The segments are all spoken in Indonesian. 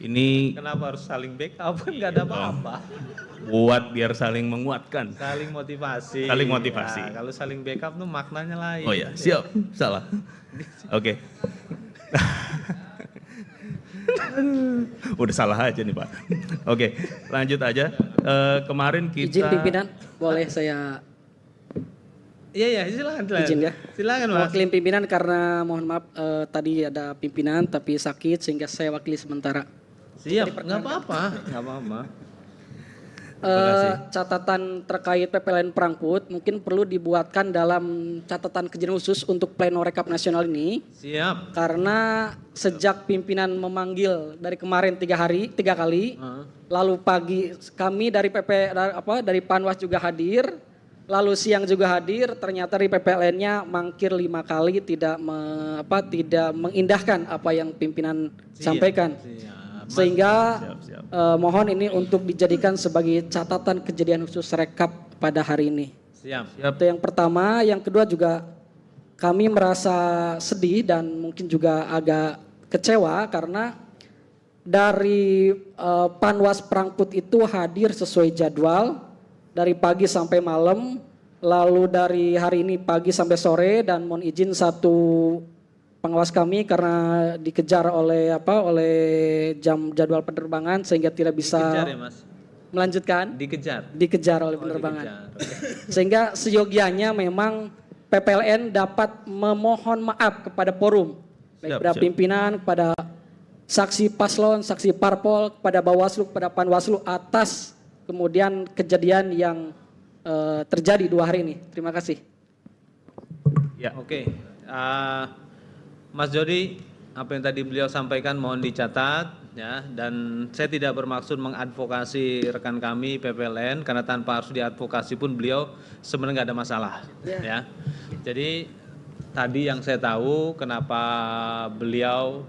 Ini Kenapa harus saling backup? Nggak ada apa-apa. buat biar saling menguatkan. Saling motivasi. Saling motivasi. Ya, kalau saling backup tuh maknanya lain. Oh ya, siap. Salah. Oke. Udah salah aja nih Pak. Oke, lanjut aja. Kemarin kita... Izin pimpinan, boleh saya Iya, silakan. izin ya? Silakan Mas. Mewakili pimpinan karena mohon maaf tadi ada pimpinan tapi sakit sehingga saya wakili sementara. Siap, nggak apa-apa. Nggak apa-apa. Catatan terkait PPLN Prangput mungkin perlu dibuatkan dalam catatan kejadian khusus untuk pleno rekap nasional ini. Siap. Karena sejak pimpinan memanggil dari kemarin 3 kali, lalu pagi kami dari dari Panwas juga hadir, lalu siang juga hadir, ternyata di PPLN-nya mangkir 5 kali tidak mengindahkan apa yang pimpinan sampaikan. Siap. Sehingga Siap. mohon ini untuk dijadikan sebagai catatan kejadian khusus rekap pada hari ini. Siap. Itu yang pertama. Yang kedua juga kami merasa sedih dan mungkin juga agak kecewa karena dari Panwas Prangput itu hadir sesuai jadwal dari pagi sampai malam, lalu dari hari ini pagi sampai sore, dan mohon izin satu pengawas kami karena dikejar oleh jadwal penerbangan sehingga tidak bisa Dikejar ya Mas? melanjutkan. Dikejar oleh penerbangan. Sehingga seyogianya memang PPLN dapat memohon maaf kepada forum, baik kepada pimpinan, kepada saksi paslon, saksi parpol, kepada Bawaslu, kepada Panwaslu atas kemudian kejadian yang terjadi 2 hari ini. Terima kasih. Ya, oke. Mas Jody, apa yang tadi beliau sampaikan mohon dicatat ya, dan saya tidak bermaksud mengadvokasi rekan kami PPLN karena tanpa harus diadvokasi pun beliau sebenarnya nggak ada masalah ya. Jadi tadi yang saya tahu kenapa beliau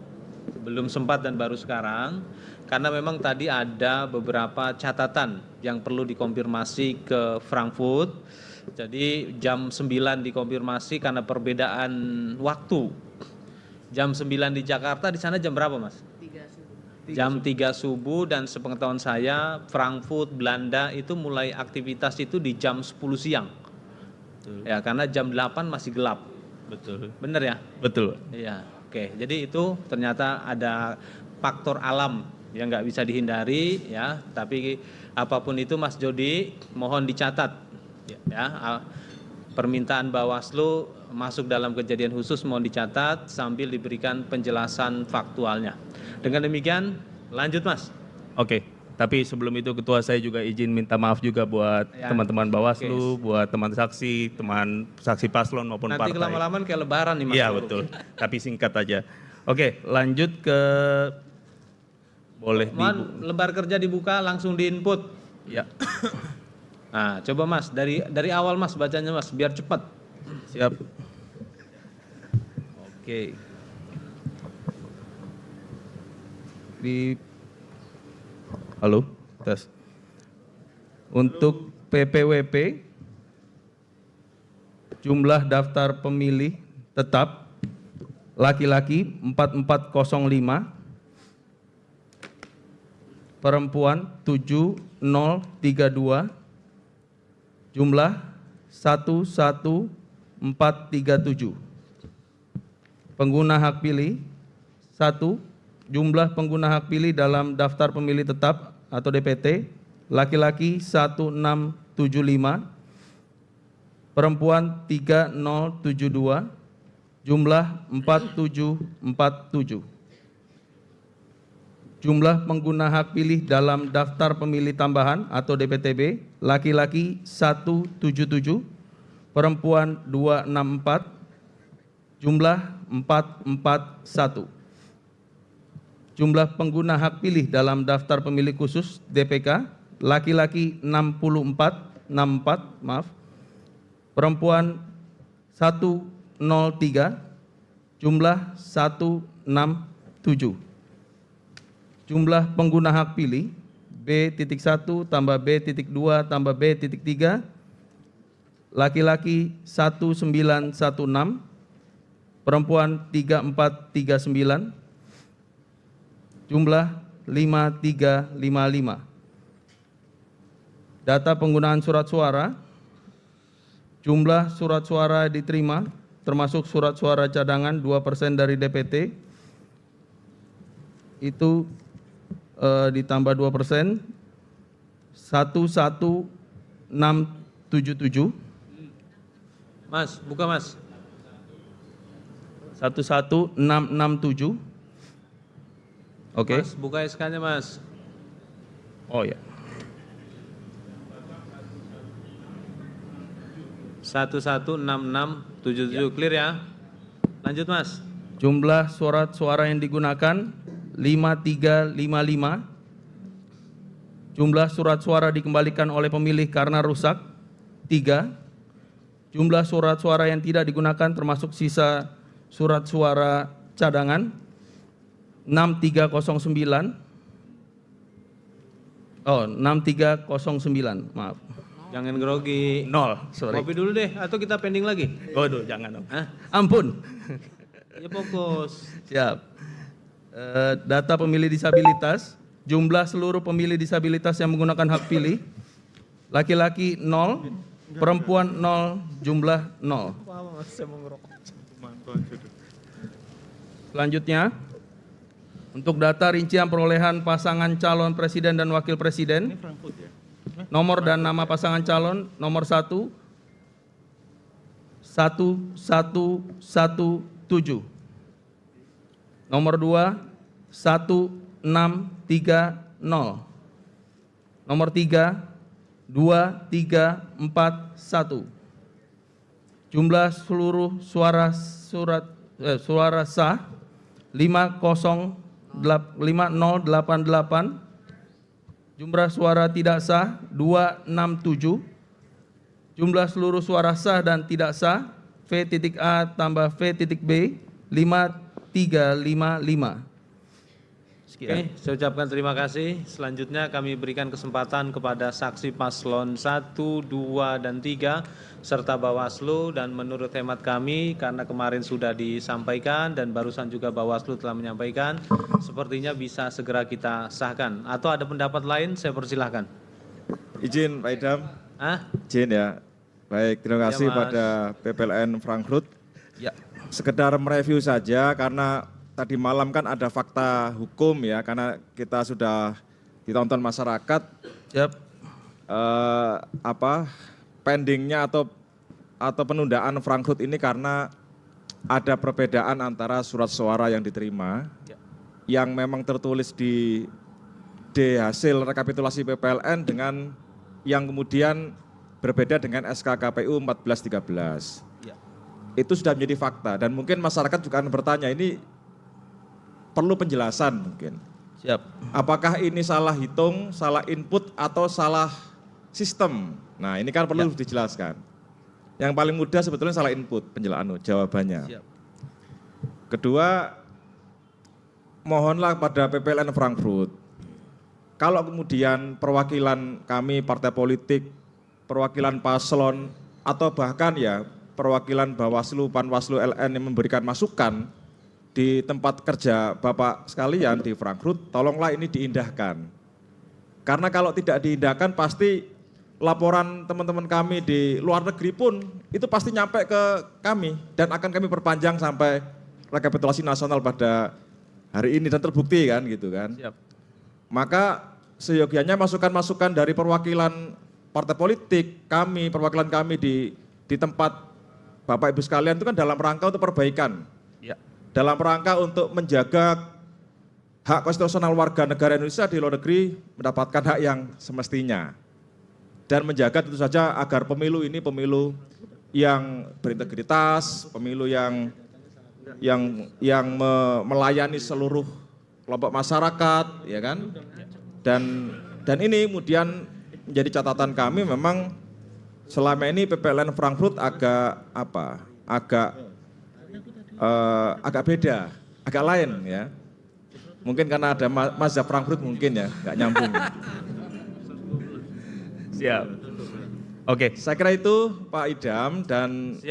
belum sempat dan baru sekarang karena memang tadi ada beberapa catatan yang perlu dikonfirmasi ke Frankfurt. Jadi jam 9 dikonfirmasi karena perbedaan waktu. Jam 9 di Jakarta, di sana jam berapa Mas? 3 subuh. Jam 3 subuh, dan sepengetahuan saya Frankfurt, Belanda itu mulai aktivitas itu di jam 10 siang. Betul. Ya, karena jam 8 masih gelap. Betul. Bener ya? Betul. Iya, oke. Jadi itu ternyata ada faktor alam yang nggak bisa dihindari ya, tapi apapun itu Mas Jody mohon dicatat ya. Permintaan Bawaslu masuk dalam kejadian khusus mohon dicatat sambil diberikan penjelasan faktualnya. Dengan demikian lanjut Mas. Oke, tapi sebelum itu Ketua saya juga izin minta maaf juga buat teman-teman Bawaslu, buat teman saksi paslon maupun Nanti partai. Nanti kelama-lamaan kayak lebaran nih Mas. Iya betul, tapi singkat aja. Oke, lanjut ke boleh lembar kerja dibuka langsung diinput. Ya. Nah, coba Mas dari awal Mas bacanya Mas biar cepat. Siap. Oke. Halo, tes. Untuk PPWP jumlah daftar pemilih tetap laki-laki 4405, perempuan 7032, jumlah 11437. Pengguna hak pilih 1, jumlah pengguna hak pilih dalam daftar pemilih tetap atau DPT laki-laki 1675, perempuan 3072, jumlah 4747. Jumlah pengguna hak pilih dalam daftar pemilih tambahan atau DPTB laki-laki 177, perempuan 264, jumlah 441. Jumlah pengguna hak pilih dalam daftar pemilih khusus DPK laki-laki 64, perempuan 103, jumlah 167. Jumlah pengguna hak pilih B.1 tambah B.2 tambah B.3 laki-laki 1916, perempuan 3439, jumlah 5355. Data penggunaan surat suara, jumlah surat suara diterima, termasuk surat suara cadangan 2% dari DPT, itu ditambah 2%, 11677. Mas, buka Mas. 11667. Oke. Mas, buka SK-nya Mas. Oh ya. 11667 clear ya. Lanjut Mas. Jumlah surat suara yang digunakan 5355. Jumlah surat suara dikembalikan oleh pemilih karena rusak 3. Jumlah surat suara yang tidak digunakan termasuk sisa surat suara cadangan 6309. Oh, 6309, maaf. Jangan grogi. 0, sorry. Kopi dulu deh atau kita pending lagi? Waduh, jangan. Hah? Ampun. Ya fokus. Siap. Data pemilih disabilitas, jumlah seluruh pemilih disabilitas yang menggunakan hak pilih, laki-laki 0, perempuan 0, jumlah 0. Selanjutnya, untuk data rincian perolehan pasangan calon presiden dan wakil presiden, nomor dan nama pasangan calon, nomor 1, 1117. Nomor 2, 1630. Nomor 3, 2341. Jumlah seluruh suara sah 5088. Jumlah suara tidak sah 267. Jumlah seluruh suara sah dan tidak sah V.A tambah V.B 5355. Oke, saya ucapkan terima kasih. Selanjutnya kami berikan kesempatan kepada saksi paslon 1, 2, dan 3 serta Bawaslu, dan menurut hemat kami karena kemarin sudah disampaikan dan barusan juga Bawaslu telah menyampaikan, sepertinya bisa segera kita sahkan. Atau ada pendapat lain, saya persilahkan. Izin Pak Idam. Izin ya. Baik, terima kasih pada PPLN Frankfurt. Ya. Sekedar mereview saja karena tadi malam kan ada fakta hukum ya, karena kita sudah ditonton masyarakat. Yep. Pendingnya atau penundaan Frankfurt ini karena ada perbedaan antara surat suara yang diterima, yang memang tertulis di hasil rekapitulasi PPLN dengan yang kemudian berbeda dengan SK KPU 1413. Itu sudah menjadi fakta dan mungkin masyarakat juga akan bertanya, ini perlu penjelasan mungkin. Siap. Apakah ini salah hitung, salah input, atau salah sistem? Nah ini kan perlu dijelaskan. Yang paling mudah sebetulnya salah input, jawabannya. Siap. Kedua, mohonlah pada PPLN Frankfurt, kalau kemudian perwakilan kami partai politik, perwakilan paslon, atau bahkan ya perwakilan Bawaslu, Panwaslu, LN yang memberikan masukan di tempat kerja Bapak sekalian di Frankfurt, tolonglah ini diindahkan. Karena kalau tidak diindahkan pasti laporan teman-teman kami di luar negeri pun itu pasti nyampe ke kami dan akan kami perpanjang sampai rekapitulasi nasional pada hari ini dan terbukti kan gitu kan. Siap. Maka seyogianya masukan-masukan dari perwakilan partai politik kami, perwakilan kami di tempat Bapak Ibu sekalian itu kan dalam rangka untuk perbaikan. Ya. Dalam rangka untuk menjaga hak konstitusional warga negara Indonesia di luar negeri mendapatkan hak yang semestinya. Dan menjaga tentu saja agar pemilu ini pemilu yang berintegritas, pemilu yang melayani seluruh kelompok masyarakat, ya kan? Dan ini kemudian menjadi catatan kami, memang selama ini PPLN Frankfurt agak beda, agak lain ya. Mungkin karena ada mazhab Frankfurt mungkin ya, nggak nyambung. Siap. Oke. Saya kira itu Pak Idam, dan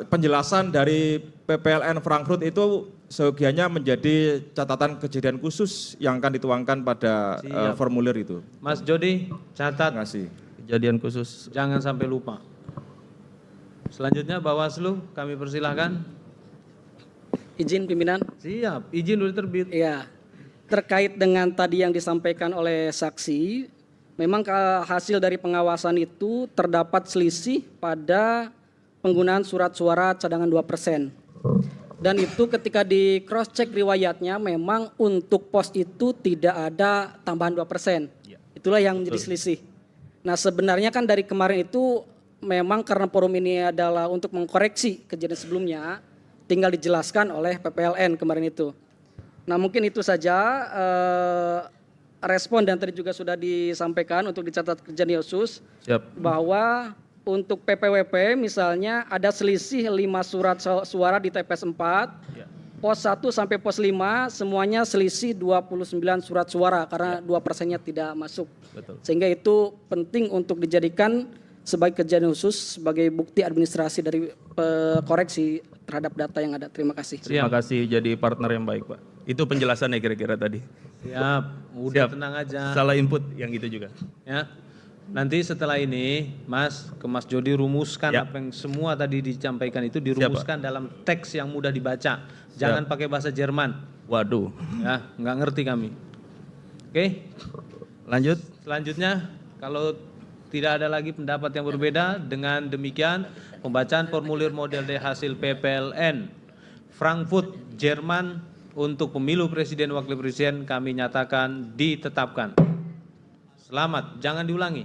penjelasan dari PPLN Frankfurt itu seyogianya menjadi catatan kejadian khusus yang akan dituangkan pada formulir itu. Mas Jody, catat. Terima kasih. Kejadian khusus. Jangan sampai lupa. Selanjutnya Bawaslu, kami persilahkan. Izin pimpinan. Siap, izin udah terbit. Ya, terkait dengan tadi yang disampaikan oleh saksi, memang hasil dari pengawasan itu terdapat selisih pada penggunaan surat suara cadangan 2%. Dan itu ketika di cross check riwayatnya memang untuk pos itu tidak ada tambahan 2%. Itulah yang menjadi selisih. Nah sebenarnya kan dari kemarin itu memang karena forum ini adalah untuk mengkoreksi kejadian sebelumnya, tinggal dijelaskan oleh PPLN kemarin itu. Nah mungkin itu saja respon dan tadi juga sudah disampaikan untuk dicatat kejadian khusus. Siap. Bahwa untuk PPWP misalnya ada selisih 5 surat suara di TPS 4, pos 1 sampai pos 5 semuanya selisih 29 surat suara karena 2%-nya tidak masuk. Betul. Sehingga itu penting untuk dijadikan sebagai kejadian khusus sebagai bukti administrasi dari koreksi terhadap data yang ada. Terima kasih. Terima kasih jadi partner yang baik Pak. Itu penjelasannya kira-kira tadi. Siap, udah tenang aja. Salah input yang itu juga. Ya. Nanti setelah ini ke Mas Jody rumuskan Ya. apa yang semua tadi disampaikan itu dirumuskan dalam teks yang mudah dibaca. Jangan pakai bahasa Jerman. Waduh. Ya, nggak ngerti kami. Oke. Lanjut. Selanjutnya kalau tidak ada lagi pendapat yang berbeda, dengan demikian pembacaan formulir model D hasil PPLN Frankfurt Jerman untuk pemilu presiden wakil presiden kami nyatakan ditetapkan. Selamat, jangan diulangi.